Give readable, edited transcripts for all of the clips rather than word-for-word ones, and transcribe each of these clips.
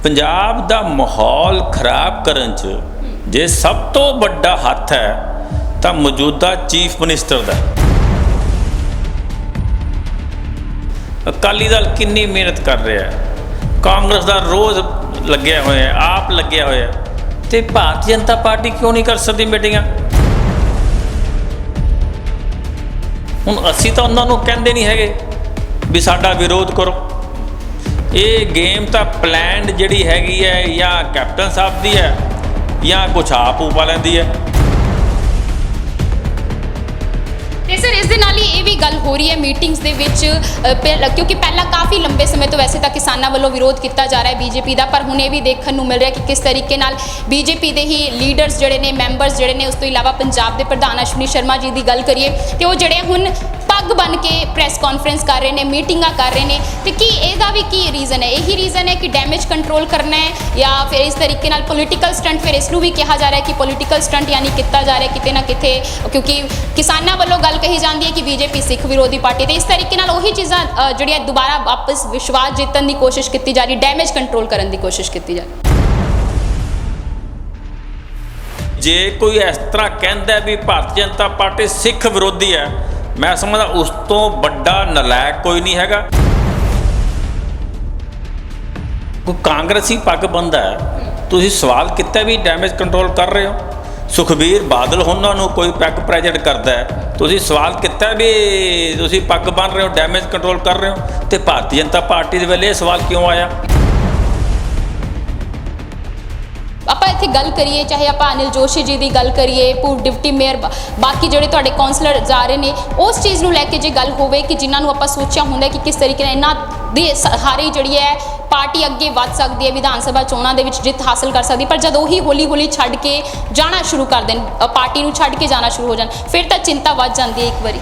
पंजाब दा माहौल खराब करन च जे सब तो बड़ा हथ है तो मौजूदा चीफ मिनिस्टर दा। अकाली दल कितनी मेहनत कर रहा है, कांग्रेस दा रोज़ लग्या होया है, आप लग्या होया है, ते भारतीय जनता पार्टी क्यों नहीं कर सकती मीटिंगां? हुण असी तो उन्होंने कहते नहीं है भी साडा विरोध करो। ये गेम तो प्लैंड जिहड़ी हैगी है या कैप्टन साहब दी है या कुछ आप उपा लैंदी है। ਤੇ ਸਰ ਇਸ ਦੇ ਨਾਲ ਹੀ ਇਹ ਵੀ ਗੱਲ ਹੋ ਰਹੀ ਹੈ ਮੀਟਿੰਗਸ ਦੇ ਵਿੱਚ ਕਿਉਂਕਿ ਪਹਿਲਾਂ ਕਾਫੀ ਲੰਬੇ ਸਮੇਂ ਤੋਂ ਵੈਸੇ ਤਾਂ ਕਿਸਾਨਾਂ ਵੱਲੋਂ ਵਿਰੋਧ ਕੀਤਾ ਜਾ ਰਿਹਾ ਹੈ ਬੀਜੇਪੀ ਦਾ, ਪਰ ਹੁਣ ਇਹ ਵੀ ਦੇਖਣ ਨੂੰ ਮਿਲ ਰਿਹਾ ਕਿ ਕਿਸ ਤਰੀਕੇ ਨਾਲ ਬੀਜੇਪੀ ਦੇ ਹੀ ਲੀਡਰਸ ਜਿਹੜੇ ਨੇ, ਮੈਂਬਰਸ ਜਿਹੜੇ ਨੇ, ਉਸ ਤੋਂ ਇਲਾਵਾ ਪੰਜਾਬ ਦੇ ਪ੍ਰਧਾਨ ਅਸ਼ਵਨੀ ਸ਼ਰਮਾ ਜੀ ਦੀ ਗੱਲ ਕਰੀਏ ਤੇ ਉਹ ਜਿਹੜੇ ਹੁਣ ਪੱਗ ਬਣ ਕੇ ਪ੍ਰੈਸ ਕਾਨਫਰੰਸ ਕਰ ਰਹੇ ਨੇ, ਮੀਟਿੰਗਾਂ ਕਰ ਰਹੇ ਨੇ, ਤੇ ਕੀ ਇਹਦਾ ਵੀ ਕੀ ਰੀਜ਼ਨ ਹੈ? ਇਹੀ ਰੀਜ਼ਨ ਹੈ ਕਿ ਡੈਮੇਜ ਕੰਟਰੋਲ ਕਰਨਾ ਹੈ ਜਾਂ ਫਿਰ ਇਸ ਤਰੀਕੇ ਨਾਲ ਪੋਲੀਟੀਕਲ ਸਟੰਟ? ਫਿਰ ਇਸ ਨੂੰ ਵੀ ਕਿਹਾ ਜਾ ਰਿਹਾ ਹੈ ਕਿ ਪੋਲੀਟੀਕਲ ਸਟੰਟ ਯਾਨੀ ਕੀਤਾ ਜਾ ਰਿਹਾ ਕਿਤੇ ਨਾ ਕਿਤੇ, ਕਿਉਂਕਿ ਕਿਸਾਨਾਂ ਵੱਲੋਂ ਗੱਲ ਕਹੀ ਜਾਂਦੀ ਹੈ ਕਿ ਬੀਜੇਪੀ ਸਿੱਖ ਵਿਰੋਧੀ ਪਾਰਟੀ, ਤੇ ਇਸ ਤਰੀਕੇ ਨਾਲ ਉਹੀ ਚੀਜ਼ਾਂ ਜਿਹੜੀਆਂ ਦੁਬਾਰਾ ਵਾਪਸ ਵਿਸ਼ਵਾਸ ਜਿੱਤਣ ਦੀ ਕੋਸ਼ਿਸ਼ ਕੀਤੀ ਜਾ ਰਹੀ, ਡੈਮੇਜ ਕੰਟਰੋਲ ਕਰਨ ਦੀ ਕੋਸ਼ਿਸ਼ ਕੀਤੀ ਜਾ ਰਹੀ। जे कोई इस तरह कहता है भी भारतीय जनता पार्टी सिख विरोधी है, मैं समझदा उस तो बड़ा नलायक कोई नहीं हैगा। कोई कांग्रेसी पग बनता है, तुसीं सवाल कितना भी डैमेज कंट्रोल कर रहे हो। सुखबीर बादल उन्होंने कोई पैग प्रेजेंट करता है, तुसीं सवाल कितना भी तुसीं पग बन रहे हो, डैमेज कंट्रोल कर रहे हो, तो भारतीय जनता पार्टी दे वेले सवाल क्यों आया? ਆਪਾਂ ਇੱਥੇ ਗੱਲ ਕਰੀਏ, ਚਾਹੇ ਆਪਾਂ ਅਨਿਲ ਜੋਸ਼ੀ ਜੀ ਦੀ ਗੱਲ ਕਰੀਏ, ਪੂਰਬ ਡਿਪਟੀ ਮੇਅਰ, ਬਾਕੀ ਜਿਹੜੇ ਤੁਹਾਡੇ ਕਾਉਂਸਲਰ ਜਾ ਰਹੇ ਨੇ, ਉਸ ਚੀਜ਼ ਨੂੰ ਲੈ ਕੇ ਜੇ ਗੱਲ ਹੋਵੇ ਕਿ ਜਿਨ੍ਹਾਂ ਨੂੰ ਆਪਾਂ ਸੋਚਿਆ ਹੁੰਦਾ ਕਿ ਕਿਸ ਤਰੀਕੇ ਨਾਲ ਇਹਨਾਂ ਦੀ ਸਹਾਰੇ ਜਿਹੜੀ ਹੈ ਪਾਰਟੀ ਅੱਗੇ ਵੱਧ ਸਕਦੀ ਹੈ, ਵਿਧਾਨ ਸਭਾ ਚੋਣਾਂ ਦੇ ਵਿੱਚ ਜਿੱਤ ਹਾਸਲ ਕਰ ਸਕਦੀ, ਪਰ ਜਦ ਉਹੀ ਹੌਲੀ ਹੌਲੀ ਛੱਡ ਕੇ ਜਾਣਾ ਸ਼ੁਰੂ ਕਰ ਦੇਣ, ਪਾਰਟੀ ਨੂੰ ਛੱਡ ਕੇ ਜਾਣਾ ਸ਼ੁਰੂ ਹੋ ਜਾਣ, ਫਿਰ ਤਾਂ ਚਿੰਤਾ ਵੱਧ ਜਾਂਦੀ ਹੈ ਇੱਕ ਵਾਰੀ।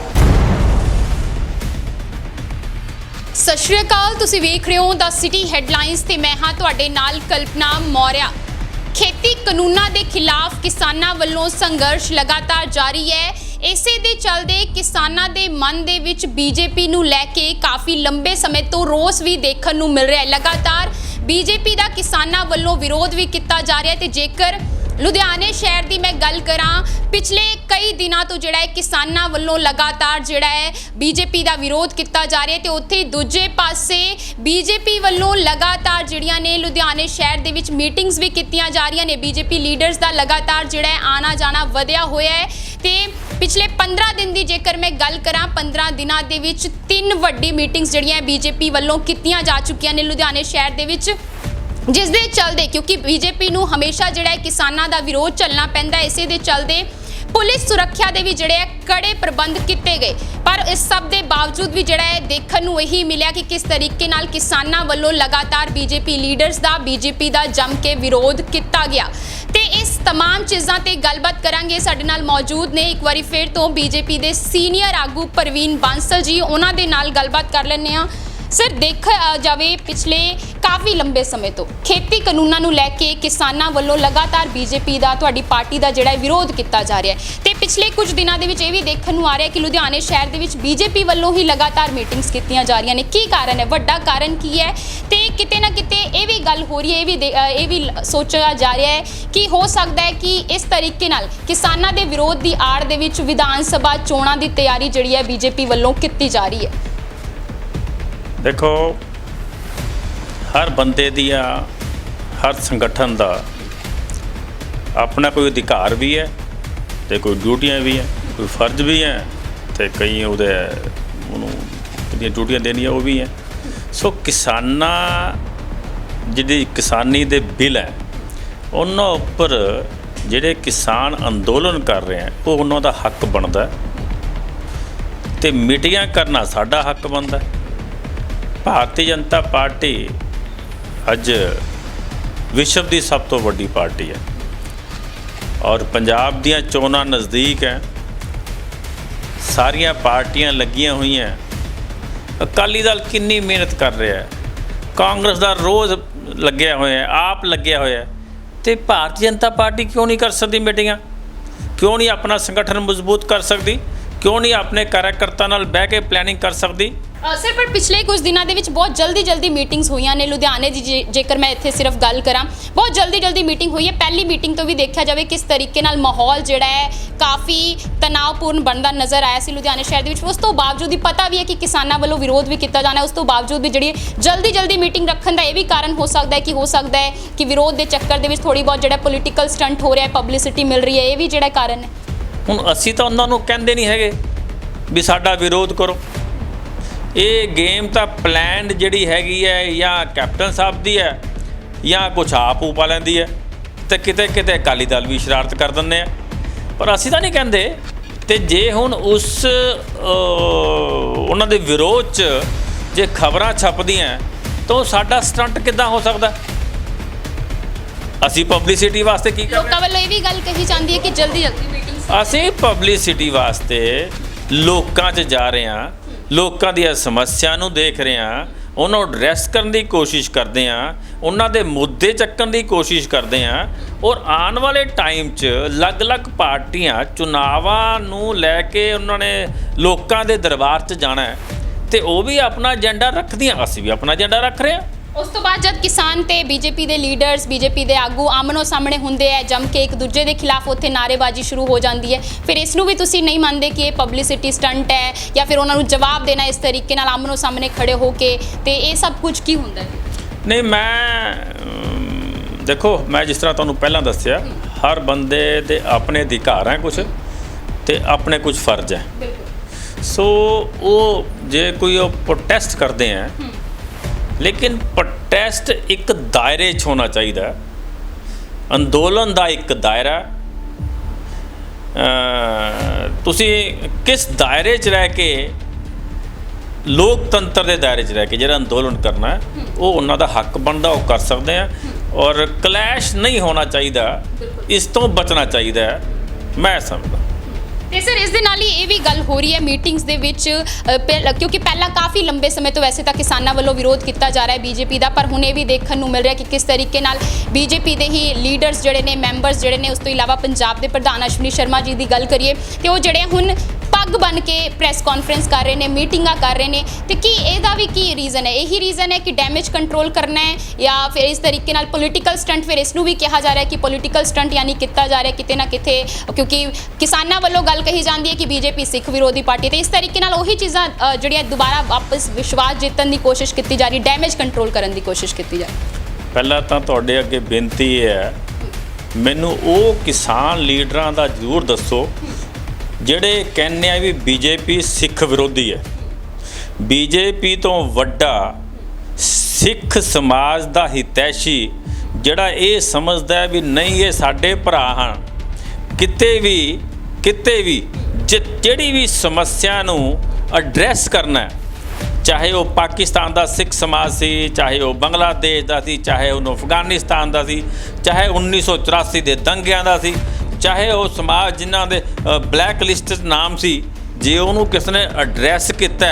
ਸਤਿ ਸ਼੍ਰੀ ਅਕਾਲ, ਤੁਸੀਂ ਵੇਖ ਰਹੇ ਹੋ ਦਾ ਸਿਟੀ ਹੈਡਲਾਈਨਸ ਤੇ ਮੈਂ ਹਾਂ ਤੁਹਾਡੇ ਨਾਲ ਕਲਪਨਾ ਮੌਰਿਆ। ਖੇਤੀ ਕਾਨੂੰਨਾਂ ਦੇ ਖਿਲਾਫ ਕਿਸਾਨਾਂ ਵੱਲੋਂ ਸੰਘਰਸ਼ ਲਗਾਤਾਰ ਜਾਰੀ ਹੈ। ਇਸੇ ਦੇ ਚੱਲਦੇ ਕਿਸਾਨਾਂ ਦੇ ਮਨ ਦੇ ਵਿੱਚ ਬੀਜੇਪੀ ਨੂੰ ਲੈ ਕੇ ਕਾਫੀ ਲੰਬੇ ਸਮੇਂ ਤੋਂ ਰੋਸ ਵੀ ਦੇਖਣ ਨੂੰ ਮਿਲ ਰਿਹਾ ਹੈ। ਲਗਾਤਾਰ ਬੀਜੇਪੀ ਦਾ ਕਿਸਾਨਾਂ ਵੱਲੋਂ ਵਿਰੋਧ ਵੀ ਕੀਤਾ ਜਾ ਰਿਹਾ ਹੈ ਤੇ ਜੇਕਰ ਲੁਧਿਆਣੇ ਸ਼ਹਿਰ ਦੀ ਮੈਂ ਗੱਲ ਕਰਾਂ, ਪਿਛਲੇ ਕਈ ਦਿਨਾਂ ਤੋਂ ਜਿਹੜਾ ਹੈ ਕਿਸਾਨਾਂ ਵੱਲੋਂ ਲਗਾਤਾਰ ਜਿਹੜਾ ਹੈ ਬੀਜੇਪੀ ਦਾ ਵਿਰੋਧ ਕੀਤਾ ਜਾ ਰਿਹਾ ਤੇ ਉੱਥੇ ਦੂਜੇ ਪਾਸੇ ਬੀਜੇਪੀ ਵੱਲੋਂ ਲਗਾਤਾਰ ਜਿਹੜੀਆਂ ਨੇ ਲੁਧਿਆਣੇ ਸ਼ਹਿਰ ਦੇ ਵਿੱਚ ਮੀਟਿੰਗਸ ਵੀ ਕੀਤੀਆਂ ਜਾ ਰਹੀਆਂ ਨੇ। ਬੀਜੇਪੀ ਲੀਡਰਸ ਦਾ ਲਗਾਤਾਰ ਜਿਹੜਾ ਹੈ ਆਣਾ ਜਾਣਾ ਵਧਿਆ ਹੋਇਆ ਹੈ ਤੇ ਪਿਛਲੇ 15 ਦਿਨ ਦੀ ਜੇਕਰ ਮੈਂ ਗੱਲ ਕਰਾਂ, 15 ਦਿਨਾਂ ਦੇ ਵਿੱਚ 3 ਵੱਡੀ ਮੀਟਿੰਗਸ ਜਿਹੜੀਆਂ ਬੀਜੇਪੀ ਵੱਲੋਂ ਕੀਤੀਆਂ ਜਾ ਚੁੱਕੀਆਂ ਨੇ ਲੁਧਿਆਣੇ ਸ਼ਹਿਰ ਦੇ ਵਿੱਚ, ਜਿਸ ਦੇ ਚੱਲਦੇ ਕਿਉਂਕਿ ਬੀਜੇਪੀ ਨੂੰ ਹਮੇਸ਼ਾ ਜਿਹੜਾ ਹੈ ਕਿਸਾਨਾਂ ਦਾ ਵਿਰੋਧ ਚੱਲਣਾ ਪੈਂਦਾ, ਇਸੇ ਦੇ ਚੱਲਦੇ ਪੁਲਿਸ ਸੁਰੱਖਿਆ ਦੇ ਵੀ ਜਿਹੜੇ ਹੈ ਕੜੇ ਪ੍ਰਬੰਧ ਕੀਤੇ ਗਏ, ਪਰ ਇਸ ਸਭ ਦੇ ਬਾਵਜੂਦ ਵੀ ਜਿਹੜਾ ਹੈ ਦੇਖਣ ਨੂੰ ਇਹੀ ਮਿਲਿਆ ਕਿ ਕਿਸ ਤਰੀਕੇ ਨਾਲ ਕਿਸਾਨਾਂ ਵੱਲੋਂ ਲਗਾਤਾਰ ਬੀਜੇਪੀ ਲੀਡਰਸ ਦਾ, ਬੀਜੇਪੀ ਦਾ ਜੰਮ ਕੇ ਵਿਰੋਧ ਕੀਤਾ ਗਿਆ। ਤੇ ਇਸ तमाम ਚੀਜ਼ਾਂ ਤੇ ਗੱਲਬਾਤ ਕਰਾਂਗੇ। ਸਾਡੇ ਨਾਲ ਮੌਜੂਦ ਨੇ ਇੱਕ ਵਾਰੀ ਫਿਰ ਤੋਂ ਬੀਜੇਪੀ ਦੇ ਸੀਨੀਅਰ ਆਗੂ ਪ੍ਰਵੀਨ ਬਾਂਸਲ ਜੀ, ਉਹਨਾਂ ਦੇ ਨਾਲ ਗੱਲਬਾਤ ਕਰ ਲੈਂਦੇ ਹਾਂ। ਸਰ, ਦੇਖਿਆ ਜਾਵੇ ਪਿਛਲੇ ਕਾਫੀ ਲੰਬੇ ਸਮੇਂ ਤੋਂ ਖੇਤੀ ਕਾਨੂੰਨਾਂ ਨੂੰ ਲੈ ਕੇ ਕਿਸਾਨਾਂ ਵੱਲੋਂ ਲਗਾਤਾਰ ਬੀਜੇਪੀ ਦਾ, ਤੁਹਾਡੀ ਪਾਰਟੀ ਦਾ ਜਿਹੜਾ ਵਿਰੋਧ ਕੀਤਾ ਜਾ ਰਿਹਾ ਹੈ ਤੇ ਪਿਛਲੇ ਕੁਝ ਦਿਨਾਂ ਦੇ ਵਿੱਚ ਇਹ ਵੀ ਦੇਖਣ ਨੂੰ ਆ ਰਿਹਾ ਕਿ ਲੁਧਿਆਣੇ ਸ਼ਹਿਰ ਦੇ ਵਿੱਚ ਬੀਜੇਪੀ ਵੱਲੋਂ ਹੀ ਲਗਾਤਾਰ ਮੀਟਿੰਗਸ ਕੀਤੀਆਂ ਜਾ ਰਹੀਆਂ ਨੇ। ਕੀ ਕਾਰਨ ਹੈ? ਵੱਡਾ ਕਾਰਨ ਕੀ ਹੈ? ਤੇ ਕਿਤੇ ਨਾ ਕਿਤੇ ਇਹ ਵੀ ਗੱਲ ਹੋ ਰਹੀ ਹੈ, ਇਹ ਵੀ ਸੋਚਿਆ ਜਾ ਰਿਹਾ ਹੈ ਕਿ ਹੋ ਸਕਦਾ ਹੈ ਕਿ ਇਸ ਤਰੀਕੇ ਨਾਲ ਕਿਸਾਨਾਂ ਦੇ ਵਿਰੋਧ ਦੀ ਆੜ ਦੇ ਵਿੱਚ ਵਿਧਾਨ ਸਭਾ ਚੋਣਾਂ ਦੀ ਤਿਆਰੀ ਜਿਹੜੀ ਹੈ ਬੀਜੇਪੀ ਵੱਲੋਂ ਕੀਤੀ ਜਾ ਰਹੀ ਹੈ। देखो, हर बंदे दिया, हर संगठन का अपना कोई अधिकार भी है तो कोई ड्यूटियां भी है, कोई फर्ज भी है, तो कई उन्होंने ड्यूटियां देनियां वो भी हैं। सो किसाना जिहड़ी किसानी दे बिल है उन्होंने उपर जिहड़े किसान अंदोलन कर रहे हैं वो उन्हों दा हक बनता है तो मीटिंगां करना साडा हक बनता है। भारतीय जनता पार्टी अज विश्व की सब तो वड्डी पार्टी है और पंजाब दियां चोणां नज़दीक हैं, सारियां पार्टियां लगियां हुई हैं। अकाली दल कितनी मेहनत कर रहा है, कांग्रेस दा रोज़ लग्या होया है, आप लग्या होया है, तो भारतीय जनता पार्टी क्यों नहीं कर सकती मीटिंगां? क्यों नहीं अपना संगठन मजबूत कर सकती? क्यों नहीं अपने कार्यकर्ता नाल बह के प्लैनिंग कर सकती? ਸਰ ਪਰ ਪਿਛਲੇ ਕੁਝ ਦਿਨਾਂ ਦੇ ਵਿੱਚ ਬਹੁਤ ਜਲਦੀ ਮੀਟਿੰਗਸ ਹੋਈਆਂ ਨੇ ਲੁਧਿਆਣੇ ਦੀ ਜੇਕਰ ਮੈਂ ਇੱਥੇ ਸਿਰਫ ਗੱਲ ਕਰਾਂ, ਬਹੁਤ ਜਲਦੀ ਮੀਟਿੰਗ ਹੋਈ ਹੈ। ਪਹਿਲੀ ਮੀਟਿੰਗ ਤੋਂ ਵੀ ਦੇਖਿਆ ਜਾਵੇ ਕਿਸ ਤਰੀਕੇ ਨਾਲ ਮਾਹੌਲ ਜਿਹੜਾ ਹੈ ਕਾਫੀ ਤਣਾਅਪੂਰਨ ਬਣਦਾ ਨਜ਼ਰ ਆਇਆ ਸੀ ਲੁਧਿਆਣੇ ਸ਼ਹਿਰ ਦੇ ਵਿੱਚ। ਉਸ ਤੋਂ ਬਾਵਜੂਦ ਵੀ ਪਤਾ ਵੀ ਹੈ ਕਿ ਕਿਸਾਨਾਂ ਵੱਲੋਂ ਵਿਰੋਧ ਵੀ ਕੀਤਾ ਜਾਣਾ, ਉਸ ਤੋਂ ਬਾਵਜੂਦ ਵੀ ਜਿਹੜੀ ਜਲਦੀ ਮੀਟਿੰਗ ਰੱਖਣ ਦਾ ਇਹ ਵੀ ਕਾਰਨ ਹੋ ਸਕਦਾ ਹੈ ਕਿ ਵਿਰੋਧ ਦੇ ਚੱਕਰ ਦੇ ਵਿੱਚ ਥੋੜੀ ਬਹੁਤ ਜਿਹੜਾ ਪੋਲੀਟੀਕਲ ਸਟੰਟ ਹੋ ਰਿਹਾ ਹੈ, ਪਬਲਿਸਿਟੀ ਮਿਲ ਰਹੀ ਹੈ, ਇਹ ਵੀ ਜਿਹੜਾ ਕਾਰਨ ਹੈ। ਹੁਣ ਅਸੀਂ ਤਾਂ ਉਹਨਾਂ ਨੂੰ ਕਹਿੰਦੇ ਨਹੀਂ ਹੈਗੇ ਵੀ ਸਾਡਾ ਵਿਰੋਧ ਕਰੋ। ਇਹ ਗੇਮ ਤਾਂ ਪਲੈਨਡ ਜਿਹੜੀ ਹੈਗੀ ਹੈ ਜਾਂ ਕੈਪਟਨ ਸਾਹਿਬ ਦੀ ਹੈ ਜਾਂ ਕੁਛ ਆਪ ਉਪਾ ਲੈਂਦੀ ਹੈ, ਤੇ ਕਿਤੇ ਅਕਾਲੀ ਦਲ ਵੀ ਸ਼ਰਾਰਤ ਕਰ ਦਿੰਦੇ ਆ, ਪਰ ਅਸੀਂ ਤਾਂ ਨਹੀਂ ਕਹਿੰਦੇ। ਤੇ ਜੇ ਹੁਣ ਉਹਨਾਂ ਦੇ ਵਿਰੋਧ 'ਚ ਜੇ ਖਬਰਾਂ ਛਪਦੀਆਂ ਤਾਂ ਉਹ ਸਾਡਾ ਸਟੰਟ ਕਿੱਦਾਂ ਹੋ ਸਕਦਾ? ਅਸੀਂ ਪਬਲਿਸਿਟੀ ਵਾਸਤੇ ਕੀ ਕਰ ਰਹੇ? ਲੋਕਾਂ ਵੱਲੋਂ ਇਹ ਵੀ ਗੱਲ ਕਹੀ ਜਾਂਦੀ ਹੈ ਕਿ ਜਲਦੀ ਮੀਟਿੰਗਸ, ਅਸੀਂ ਪਬਲਿਸਿਟੀ ਵਾਸਤੇ ਲੋਕਾਂ 'ਚ ਜਾ ਰਹੇ ਹਾਂ, ਲੋਕਾਂ ਦੀਆਂ ਸਮੱਸਿਆ ਨੂੰ ਦੇਖ ਰਹੇ ਹਾਂ, ਉਹਨਾਂ ਨੂੰ ਐਡਰੈਸ ਕਰਨ ਦੀ ਕੋਸ਼ਿਸ਼ ਕਰਦੇ ਹਾਂ, ਉਹਨਾਂ ਦੇ ਮੁੱਦੇ ਚੱਕਣ ਦੀ ਕੋਸ਼ਿਸ਼ ਕਰਦੇ ਹਾਂ। ਔਰ ਆਉਣ ਵਾਲੇ ਟਾਈਮ 'ਚ ਅਲੱਗ-ਅਲੱਗ ਪਾਰਟੀਆਂ ਚੁਣਾਵਾਂ ਨੂੰ ਲੈ ਕੇ ਉਹਨਾਂ ਨੇ ਲੋਕਾਂ ਦੇ ਦਰਬਾਰ 'ਚ ਜਾਣਾ ਹੈ, ਤੇ ਉਹ ਵੀ ਆਪਣਾ ਏਜੰਡਾ ਰੱਖਦੀਆਂ, ਅਸੀਂ ਵੀ ਆਪਣਾ ਏਜੰਡਾ ਰੱਖ ਰਹੇ ਹਾਂ। ਉਸ ਤੋਂ ਬਾਅਦ ਜਦ ਕਿਸਾਨ ਤੇ ਬੀਜੇਪੀ ਦੇ ਲੀਡਰਸ, ਬੀਜੇਪੀ ਦੇ ਆਗੂ ਆਮਨੋ ਸਾਹਮਣੇ ਹੁੰਦੇ ਹੈ, ਜੰਮ ਕੇ ਇੱਕ ਦੂਜੇ ਦੇ ਖਿਲਾਫ ਉੱਥੇ ਨਾਅਰੇਬਾਜ਼ੀ ਸ਼ੁਰੂ ਹੋ ਜਾਂਦੀ ਹੈ, ਫਿਰ ਇਸ ਨੂੰ ਵੀ ਤੁਸੀਂ ਨਹੀਂ ਮੰਨਦੇ ਕਿ ਇਹ ਪਬਲਿਸਿਟੀ ਸਟੰਟ ਹੈ ਜਾਂ ਫਿਰ ਉਹਨਾਂ ਨੂੰ ਜਵਾਬ ਦੇਣਾ ਇਸ ਤਰੀਕੇ ਨਾਲ ਆਮਨੋ ਸਾਹਮਣੇ ਖੜੇ ਹੋ ਕੇ, ਤੇ ਇਹ ਸਭ ਕੁਝ ਕੀ ਹੁੰਦਾ ਹੈ? ਨਹੀਂ, ਮੈਂ ਦੇਖੋ, ਮੈਂ ਜਿਸ ਤਰ੍ਹਾਂ ਤੁਹਾਨੂੰ ਪਹਿਲਾਂ ਦੱਸਿਆ, ਹਰ ਬੰਦੇ ਦੇ ਆਪਣੇ ਅਧਿਕਾਰ ਹੈ ਕੁਝ, ਤੇ ਆਪਣੇ ਕੁਝ ਫਰਜ਼ ਹੈ। ਸੋ ਉਹ ਜੇ ਕੋਈ ਉਹ ਪ੍ਰੋਟੈਸਟ ਕਰਦੇ ਹੈ, ਲੇਕਿਨ ਪ੍ਰੋਟੈਸਟ ਇੱਕ ਦਾਇਰੇ 'ਚ ਹੋਣਾ ਚਾਹੀਦਾ। ਅੰਦੋਲਨ ਦਾ ਇੱਕ ਦਾਇਰਾ, ਤੁਸੀਂ ਕਿਸ ਦਾਇਰੇ 'ਚ ਰਹਿ ਕੇ, ਲੋਕਤੰਤਰ ਦੇ ਦਾਇਰੇ 'ਚ ਰਹਿ ਕੇ ਜਿਹੜਾ ਅੰਦੋਲਨ ਕਰਨਾ ਹੈ, ਉਹ ਉਹਨਾਂ ਦਾ ਹੱਕ ਬਣਦਾ, ਉਹ ਕਰ ਸਕਦੇ ਆ। ਔਰ ਕਲੈਸ਼ ਨਹੀਂ ਹੋਣਾ ਚਾਹੀਦਾ, ਇਸ ਤੋਂ ਬਚਣਾ ਚਾਹੀਦਾ ਹੈ, ਮੈਂ ਸਮਝਦਾ। ਤੇ ਸਰ ਇਸ ਦੇ ਨਾਲ ਹੀ ਇਹ ਵੀ ਗੱਲ ਹੋ ਰਹੀ ਹੈ ਮੀਟਿੰਗਸ ਦੇ ਵਿੱਚ, ਕਿਉਂਕਿ ਪਹਿਲਾਂ ਕਾਫੀ ਲੰਬੇ ਸਮੇਂ ਤੋਂ ਵੈਸੇ ਤਾਂ ਕਿਸਾਨਾਂ ਵੱਲੋਂ ਵਿਰੋਧ ਕੀਤਾ ਜਾ ਰਿਹਾ ਹੈ ਬੀਜੇਪੀ ਦਾ, ਪਰ ਹੁਣ ਇਹ ਵੀ ਦੇਖਣ ਨੂੰ ਮਿਲ ਰਿਹਾ ਕਿ ਕਿਸ ਤਰੀਕੇ ਨਾਲ ਬੀਜੇਪੀ ਦੇ ਹੀ ਲੀਡਰਸ ਜਿਹੜੇ ਨੇ, ਮੈਂਬਰਸ ਜਿਹੜੇ ਨੇ, ਉਸ ਤੋਂ ਇਲਾਵਾ ਪੰਜਾਬ ਦੇ ਪ੍ਰਧਾਨ ਅਸ਼ਵਨੀ ਸ਼ਰਮਾ ਜੀ ਦੀ ਗੱਲ ਕਰੀਏ ਤੇ ਉਹ ਜਿਹੜੇ ਹੁਣ ਪੱਗ ਬਣ ਕੇ ਪ੍ਰੈਸ ਕਾਨਫਰੰਸ ਕਰ ਰਹੇ ਨੇ, ਮੀਟਿੰਗਾਂ ਕਰ ਰਹੇ ਨੇ, ਤੇ ਕੀ ਇਹਦਾ ਵੀ ਕੀ ਰੀਜ਼ਨ ਹੈ? ਇਹੀ ਰੀਜ਼ਨ ਹੈ ਕਿ ਡੈਮੇਜ ਕੰਟਰੋਲ ਕਰਨਾ ਹੈ, ਜਾਂ ਫਿਰ ਇਸ ਤਰੀਕੇ ਨਾਲ ਪੋਲੀਟੀਕਲ ਸਟੰਟ? ਫਿਰ ਇਸ ਨੂੰ ਵੀ ਕਿਹਾ ਜਾ ਰਿਹਾ ਕਿ ਪੋਲੀਟੀਕਲ ਸਟੰਟ ਯਾਨੀ ਕੀਤਾ ਜਾ ਰਿਹਾ ਕਿਤੇ ਨਾ ਕਿਤੇ, ਕਿਉਂਕਿ ਕਿਸਾਨਾਂ ਵੱਲੋਂ ਗੱਲ ਕਹੀ ਜਾਂਦੀ ਹੈ ਕਿ ਬੀਜੇਪੀ ਸਿੱਖ ਵਿਰੋਧੀ ਪਾਰਟੀ, ਤੇ ਇਸ ਤਰੀਕੇ ਨਾਲ ਉਹੀ ਚੀਜ਼ਾਂ ਜਿਹੜੀਆਂ ਦੁਬਾਰਾ ਵਾਪਸ ਵਿਸ਼ਵਾਸ ਜਿੱਤਣ ਦੀ ਕੋਸ਼ਿਸ਼ ਕੀਤੀ ਜਾ ਰਹੀ, ਡੈਮੇਜ ਕੰਟਰੋਲ ਕਰਨ ਦੀ ਕੋਸ਼ਿਸ਼ ਕੀਤੀ ਜਾ ਰਹੀ। ਪਹਿਲਾਂ ਤਾਂ ਤੁਹਾਡੇ ਅੱਗੇ ਬੇਨਤੀ ਹੈ, ਮੈਨੂੰ ਉਹ ਕਿਸਾਨ ਲੀਡਰਾਂ ਦਾ ਜ਼ਰੂਰ ਦੱਸੋ ਜਿਹੜੇ ਕਹਿੰਦੇ ਆ ਵੀ ਬੀਜੇਪੀ ਸਿੱਖ ਵਿਰੋਧੀ ਹੈ। ਬੀਜੇਪੀ ਤੋਂ ਵੱਡਾ ਸਿੱਖ ਸਮਾਜ ਦਾ ਹਿਤੈਸ਼ੀ ਜਿਹੜਾ ਇਹ ਸਮਝਦਾ ਵੀ ਨਹੀਂ, ਇਹ ਸਾਡੇ ਭਰਾ ਹਨ, ਕਿਤੇ ਵੀ ਜਿਹੜੀ ਵੀ ਸਮੱਸਿਆ ਨੂੰ ਐਡਰੈਸ ਕਰਨਾ, ਚਾਹੇ ਉਹ ਪਾਕਿਸਤਾਨ ਦਾ ਸਿੱਖ ਸਮਾਜ ਸੀ, ਚਾਹੇ ਉਹ ਬੰਗਲਾਦੇਸ਼ ਦਾ ਸੀ, ਚਾਹੇ ਉਹ ਅਫਗਾਨਿਸਤਾਨ ਦਾ ਸੀ, ਚਾਹੇ 1984 ਦੇ ਦੰਗਿਆਂ ਦਾ ਸੀ, ਚਾਹੇ ਉਹ ਸਮਾਜ ਜਿਨ੍ਹਾਂ ਦੇ ਬਲੈਕ ਲਿਸਟ ਨਾਮ ਸੀ, ਜੇ ਉਹਨੂੰ ਕਿਸ ਨੇ ਐਡਰੈਸ ਕੀਤਾ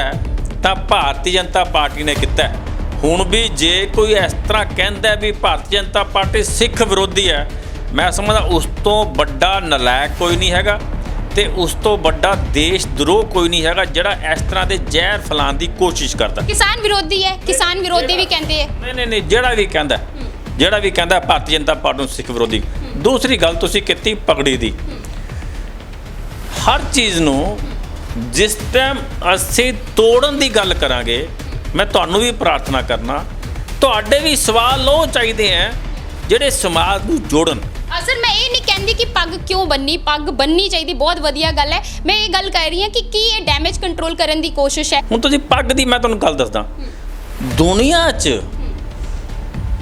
ਤਾਂ ਭਾਰਤੀ ਜਨਤਾ ਪਾਰਟੀ ਨੇ ਕੀਤਾ। ਹੁਣ ਵੀ ਜੇ ਕੋਈ ਇਸ ਤਰ੍ਹਾਂ ਕਹਿੰਦਾ ਵੀ ਭਾਰਤੀ ਜਨਤਾ ਪਾਰਟੀ ਸਿੱਖ ਵਿਰੋਧੀ ਹੈ, ਮੈਂ ਸਮਝਦਾ ਉਸ ਤੋਂ ਵੱਡਾ ਨਲਾਇਕ ਕੋਈ ਨਹੀਂ ਹੈਗਾ, ਤੇ ਉਸ ਤੋਂ ਵੱਡਾ ਦੇਸ਼ ਦਰੋਹ ਕੋਈ ਨਹੀਂ ਹੈਗਾ ਜਿਹੜਾ ਇਸ ਤਰ੍ਹਾਂ ਦੇ ਜ਼ਹਿਰ ਫੈਲਾਉਣ ਦੀ ਕੋਸ਼ਿਸ਼ ਕਰਦਾ। ਕਿਸਾਨ ਵਿਰੋਧੀ ਹੈ, ਕਿਸਾਨ ਵਿਰੋਧੀ ਵੀ ਕਹਿੰਦੇ ਹੈ। ਨਹੀਂ, ਜਿਹੜਾ ਵੀ ਕਹਿੰਦਾ ਭਾਰਤੀ ਜਨਤਾ ਪਾਰਟੀ ਨੂੰ ਸਿੱਖ ਵਿਰੋਧੀ। ਦੂਸਰੀ ਗੱਲ ਤੁਸੀਂ ਕੀਤੀ ਪਗੜੀ ਦੀ, ਹਰ ਚੀਜ਼ ਨੂੰ ਜਿਸ ਟਾਈਮ ਅਸੀਂ ਤੋੜਨ ਦੀ ਗੱਲ ਕਰਾਂਗੇ, ਮੈਂ ਤੁਹਾਨੂੰ ਵੀ ਪ੍ਰਾਰਥਨਾ ਕਰਨਾ, ਤੁਹਾਡੇ ਵੀ ਸਵਾਲ ਉਹ ਚਾਹੀਦੇ ਹੈ ਜਿਹੜੇ ਸਮਾਜ ਨੂੰ ਜੋੜਨ। ਸਰ ਮੈਂ ਇਹ ਨਹੀਂ ਕਹਿੰਦੀ ਕਿ ਪੱਗ ਕਿਉਂ ਬੰਨੀ, ਪੱਗ ਬੰਨਣੀ ਚਾਹੀਦੀ, ਬਹੁਤ ਵਧੀਆ ਗੱਲ ਹੈ। ਮੈਂ ਇਹ ਗੱਲ ਕਰ ਰਹੀ ਹਾਂ ਕਿ ਕੀ ਇਹ ਡੈਮੇਜ ਕੰਟਰੋਲ ਕਰਨ ਦੀ ਕੋਸ਼ਿਸ਼ ਹੈ? ਹੁਣ ਤੁਸੀਂ ਪੱਗ ਦੀ ਮੈਂ ਤੁਹਾਨੂੰ ਗੱਲ ਦੱਸਦਾ, ਦੁਨੀਆ 'ਚ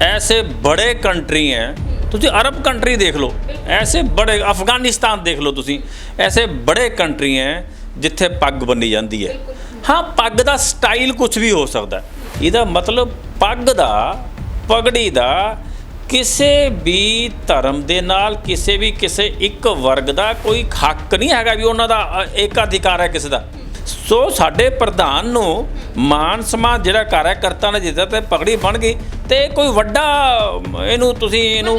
ਐਸੇ ਬੜੇ ਕੰਟਰੀ ਹੈ, ਤੁਸੀਂ ਅਰਬ ਕੰਟਰੀ ਦੇਖ ਲਓ, ਐਸੇ ਬੜੇ, ਅਫਗਾਨਿਸਤਾਨ ਦੇਖ ਲਓ ਤੁਸੀਂ, ਐਸੇ ਬੜੇ ਕੰਟਰੀ ਹੈ ਜਿੱਥੇ ਪੱਗ ਬੰਨੀ ਜਾਂਦੀ ਹੈ। ਹਾਂ, ਪੱਗ ਦਾ ਸਟਾਈਲ ਕੁਝ ਵੀ ਹੋ ਸਕਦਾ, ਇਹਦਾ ਮਤਲਬ ਪੱਗ ਦਾ, ਪਗੜੀ ਦਾ ਕਿਸੇ ਵੀ ਧਰਮ ਦੇ ਨਾਲ ਕਿਸੇ ਇੱਕ ਵਰਗ ਦਾ ਕੋਈ ਹੱਕ ਨਹੀਂ ਹੈਗਾ ਵੀ ਉਹਨਾਂ ਦਾ ਏਕਾਧਿਕਾਰ ਹੈ ਕਿਸੇ ਦਾ। ਸੋ ਸਾਡੇ ਪ੍ਰਧਾਨ ਨੂੰ ਮਾਨ ਸਨਮਾਨ ਜਿਹੜਾ ਕਾਰਜਕਰਤਾ ਨੇ ਦਿੱਤਾ ਤੇ ਪਗੜੀ ਬਣ ਗਈ, ਤੇ ਕੋਈ ਵੱਡਾ ਇਹਨੂੰ ਤੁਸੀਂ ਇਹਨੂੰ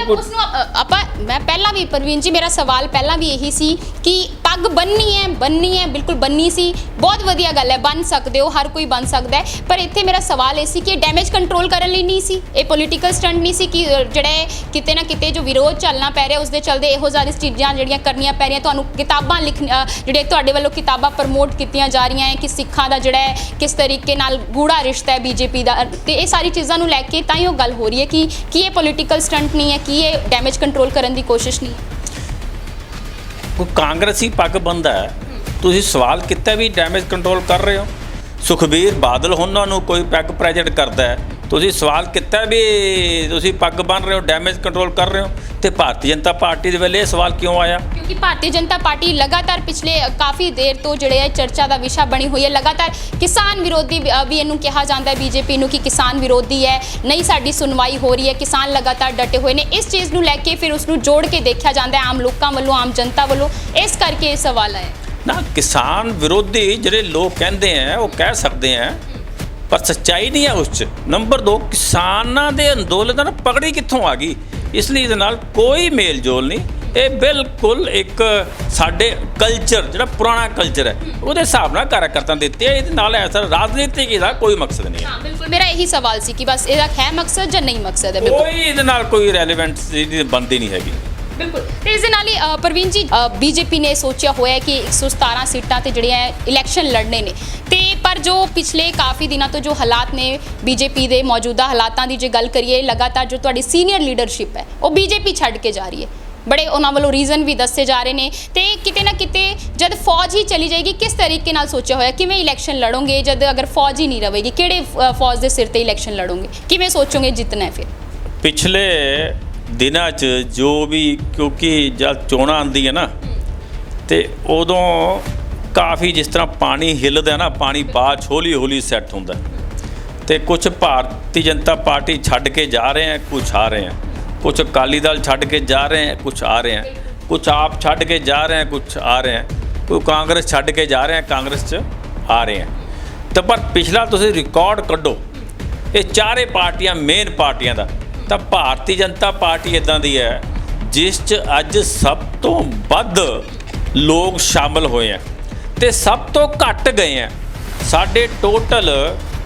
ਆਪਾਂ ਮੈਂ ਪਹਿਲਾਂ ਵੀ, ਪ੍ਰਵੀਨ ਜੀ, ਮੇਰਾ ਸਵਾਲ ਪਹਿਲਾਂ ਵੀ ਇਹੀ ਸੀ ਕਿ ਪੱਗ ਪੱਗ ਬੰਨਣੀ ਹੈ ਬਿਲਕੁਲ ਬੰਨੀ ਸੀ, ਬਹੁਤ ਵਧੀਆ ਗੱਲ ਹੈ, ਬਣ ਸਕਦੇ ਹੋ, ਹਰ ਕੋਈ ਬਣ ਸਕਦਾ ਹੈ। ਪਰ ਇੱਥੇ ਮੇਰਾ ਸਵਾਲ ਇਹ ਸੀ ਕਿ ਡੈਮੇਜ ਕੰਟਰੋਲ ਕਰਨ ਲਈ ਨਹੀਂ ਸੀ, ਇਹ ਪੋਲੀਟੀਕਲ ਸਟੰਟ ਨਹੀਂ ਸੀ ਕਿ ਜਿਹੜਾ ਕਿਤੇ ਨਾ ਕਿਤੇ ਜੋ ਵਿਰੋਧ ਚੱਲਣਾ ਪੈ ਰਿਹਾ ਉਸ ਦੇ ਚੱਲਦੇ ਇਹੋ ਸਾਰੀ ਚੀਜ਼ਾਂ ਜਿਹੜੀਆਂ ਕਰਨੀਆਂ ਪੈ ਰਹੀਆਂ, ਤੁਹਾਨੂੰ ਕਿਤਾਬਾਂ ਜਿਹੜੇ ਤੁਹਾਡੇ ਵੱਲੋਂ ਕਿਤਾਬਾਂ ਪ੍ਰਮੋਟ ਕੀਤੀਆਂ ਜਾ ਰਹੀਆਂ ਹੈ ਕਿ ਸਿੱਖਾਂ ਦਾ ਜਿਹੜਾ ਹੈ ਕਿਸ ਤਰੀਕੇ ਨਾਲ ਗੂੜਾ ਰਿਸ਼ਤਾ ਹੈ ਬੀਜੇਪੀ ਦਾ, ਤੇ ਇਹ ਸਾਰੀ ਚੀਜ਼ਾਂ ਨੂੰ ਲੈ ਕੇ ਤਾਂ ਹੀ ਉਹ ਗੱਲ ਹੋ ਰਹੀ ਹੈ ਕਿ ਇਹ ਪੋਲੀਟੀਕਲ ਸਟੰਟ ਨਹੀਂ ਹੈ, ਕਿ ਇਹ ਡੈਮੇਜ ਕੰਟਰੋਲ ਕਰਨ ਦੀ ਕੋਸ਼ਿਸ਼ ਨਹੀਂ ਹੈ। ਕੋਈ ਕਾਂਗਰਸੀ ਪੱਗ ਬੰਦਾ ਹੈ, ਤੁਸੀਂ ਸਵਾਲ ਕੀਤਾ ਵੀ ਡੈਮੇਜ ਕੰਟਰੋਲ ਕਰ ਰਹੇ ਹੋ। ਸੁਖਬੀਰ ਬਾਦਲ ਉਹਨਾਂ ਨੂੰ ਕੋਈ ਪੈਗ ਪ੍ਰੈਜ਼ੈਂਟ ਕਰਦਾ ਹੈ, ਤੁਸੀਂ ਸਵਾਲ ਕੀਤਾ ਵੀ ਤੁਸੀਂ ਪੱਗ ਬੰਨ ਰਹੇ ਹੋ, ਡੈਮੇਜ ਕੰਟਰੋਲ ਕਰ ਰਹੇ ਹੋ। ਤੇ ਭਾਰਤੀ ਜਨਤਾ ਪਾਰਟੀ ਦੇ ਵੇਲੇ ਇਹ ਸਵਾਲ ਕਿਉਂ ਆਇਆ? ਕਿਉਂਕਿ ਭਾਰਤੀ ਜਨਤਾ ਪਾਰਟੀ ਲਗਾਤਾਰ ਪਿਛਲੇ ਕਾਫੀ ਦੇਰ ਤੋਂ ਜਿਹੜੇ ਹੈ ਚਰਚਾ ਦਾ ਵਿਸ਼ਾ ਬਣੀ ਹੋਈ ਹੈ, ਲਗਾਤਾਰ ਕਿਸਾਨ ਵਿਰੋਧੀ ਵੀ ਇਹਨੂੰ ਕਿਹਾ ਜਾਂਦਾ ਹੈ ਬੀਜੇਪੀ ਨੂੰ ਕਿ ਕਿਸਾਨ ਵਿਰੋਧੀ ਹੈ, ਨਹੀਂ ਸਾਡੀ ਸੁਣਵਾਈ ਹੋ ਰਹੀ ਹੈ, ਕਿਸਾਨ ਲਗਾਤਾਰ ਡਟੇ ਹੋਏ ਨੇ। ਇਸ ਚੀਜ਼ ਨੂੰ ਲੈ ਕੇ ਫਿਰ ਉਸ ਨੂੰ ਜੋੜ ਕੇ ਦੇਖਿਆ ਜਾਂਦਾ ਹੈ ਆਮ ਲੋਕਾਂ ਵੱਲੋਂ, ਆਮ ਜਨਤਾ ਵੱਲੋਂ, ਇਸ ਕਰਕੇ ਇਹ ਸਵਾਲ ਆਇਆ ਨਾ। ਕਿਸਾਨ ਵਿਰੋਧੀ ਜਿਹੜੇ ਲੋਕ ਕਹਿੰਦੇ ਆ ਉਹ ਕਹਿ ਸਕਦੇ ਆ, ਪਰ ਸੱਚਾਈ ਨਹੀਂ ਹੈ ਉਸ 'ਚ। ਨੰਬਰ 2, ਕਿਸਾਨਾਂ ਦੇ ਅੰਦੋਲਨ ਦਾ ਪਗੜੀ ਕਿੱਥੋਂ ਆ ਗਈ? ਇਸ ਲਈ ਇਹਦੇ ਨਾਲ ਕੋਈ ਮੇਲ ਜੋਲ ਨਹੀਂ। ਇਹ ਬਿਲਕੁਲ ਇੱਕ ਸਾਡੇ ਕਲਚਰ ਜਿਹੜਾ ਪੁਰਾਣਾ ਕਲਚਰ ਹੈ ਉਹਦੇ ਹਿਸਾਬ ਨਾਲ ਕਾਰਜਕਰਤਾ ਦਿੱਤੇ, ਇਹਦੇ ਨਾਲ ਐਸਾ ਰਾਜਨੀਤਿਕ ਇਹਦਾ ਕੋਈ ਮਕਸਦ ਨਹੀਂ ਹੈ। ਹਾਂ ਬਿਲਕੁਲ, ਮੇਰਾ ਇਹੀ ਸਵਾਲ ਸੀ ਕਿ ਬਸ ਇਹਦਾ ਹੈ ਮਕਸਦ ਜਾਂ ਨਹੀਂ ਮਕਸਦ ਹੈ। ਕੋਈ ਇਹਦੇ ਨਾਲ ਕੋਈ ਰੈਲੇਵੈਂਟ ਬਣਦੀ ਨਹੀਂ ਹੈਗੀ। ਬਿਲਕੁਲ, ਤੇ ਇਸ ਦੇ ਨਾਲ ਹੀ ਪ੍ਰਵੀਨ ਜੀ, ਬੀਜੇਪੀ ਨੇ ਸੋਚਿਆ ਹੋਇਆ ਕਿ 117 ਸੀਟਾਂ ਤੇ ਜਿਹੜੀਆਂ ਇਲੈਕਸ਼ਨ ਲੜਨੇ ਨੇ, ਤੇ ਪਰ ਜੋ ਪਿਛਲੇ ਕਾਫੀ ਦਿਨਾਂ ਤੋਂ ਜੋ ਹਾਲਾਤ ਨੇ ਬੀਜੇਪੀ ਦੇ ਮੌਜੂਦਾ ਹਾਲਾਤਾਂ ਦੀ ਜੇ ਗੱਲ ਕਰੀਏ, ਲਗਾਤਾਰ ਜੋ ਤੁਹਾਡੀ ਸੀਨੀਅਰ ਲੀਡਰਸ਼ਿਪ ਹੈ ਉਹ ਬੀਜੇਪੀ ਛੱਡ ਕੇ ਜਾ ਰਹੀ ਹੈ, ਬੜੇ ਉਹਨਾਂ ਵੱਲੋਂ ਰੀਜ਼ਨ ਵੀ ਦੱਸੇ ਜਾ ਰਹੇ ਨੇ। ਤੇ ਕਿਤੇ ਨਾ ਕਿਤੇ ਜਦ ਫੌਜ ਹੀ ਚਲੀ ਜਾਏਗੀ, ਕਿਸ ਤਰੀਕੇ ਨਾਲ ਸੋਚਿਆ ਹੋਇਆ ਕਿਵੇਂ ਇਲੈਕਸ਼ਨ ਲੜੋਗੇ? ਜਦ ਅਗਰ ਫੌਜ ਹੀ ਨਹੀਂ ਰਹੇਗੀ, ਕਿਹੜੇ ਫੌਜ ਦੇ ਸਿਰ ਤੇ ਇਲੈਕਸ਼ਨ ਲੜੋਗੇ? ਕਿਵੇਂ ਸੋਚੋਗੇ ਜਿੱਤਣਾ ਹੈ? ਫਿਰ ਪਿਛਲੇ ਦਿਨਾਂ 'ਚ ਜੋ ਵੀ, ਕਿਉਂਕਿ ਜਦ ਚੋਣਾਂ ਆਉਂਦੀ ਹੈ ਨਾ ਤੇ ਉਦੋਂ ਕਾਫੀ ਜਿਸ ਤਰ੍ਹਾਂ ਪਾਣੀ ਹਿੱਲਦਾ ਨਾ, ਪਾਣੀ ਬਾਅਦ ਹੌਲੀ ਹੌਲੀ ਸੈੱਟ ਹੁੰਦਾ, ਤੇ ਕੁਝ ਭਾਰਤੀ ਜਨਤਾ ਪਾਰਟੀ ਛੱਡ ਕੇ ਜਾ ਰਹੇ ਹੈ, ਕੁਝ ਆ ਰਹੇ ਹੈ, ਕੁਝ ਅਕਾਲੀ ਦਲ ਛੱਡ ਕੇ ਜਾ ਰਹੇ ਹੈ, ਕੁਝ ਆ ਰਹੇ ਹੈ, ਕੁਝ ਆਪ ਛੱਡ ਕੇ ਜਾ ਰਹੇ ਹੈ, ਕੁਝ ਆ ਰਹੇ ਹੈ, ਕੋਈ ਕਾਂਗਰਸ ਛੱਡ ਕੇ ਜਾ ਰਹੇ ਹੈ, ਕਾਂਗਰਸ 'ਚ ਆ ਰਹੇ ਹੈ। ਤਾਂ ਪਰ ਪਿਛਲਾ ਤੁਸੀਂ ਰਿਕਾਰਡ ਕੱਢੋ ਇਹ ਚਾਰੇ ਪਾਰਟੀਆਂ ਮੇਨ ਪਾਰਟੀਆਂ ਦਾ, ਤਾਂ ਭਾਰਤੀ ਜਨਤਾ ਪਾਰਟੀ ਇੱਦਾਂ ਦੀ ਹੈ ਜਿਸ 'ਚ ਅੱਜ ਸਭ ਤੋਂ ਵੱਧ ਲੋਕ ਸ਼ਾਮਲ ਹੋਏ ਆ ਤੇ ਸਭ ਤੋਂ ਘੱਟ ਗਏ ਆ। ਸਾਡੇ ਟੋਟਲ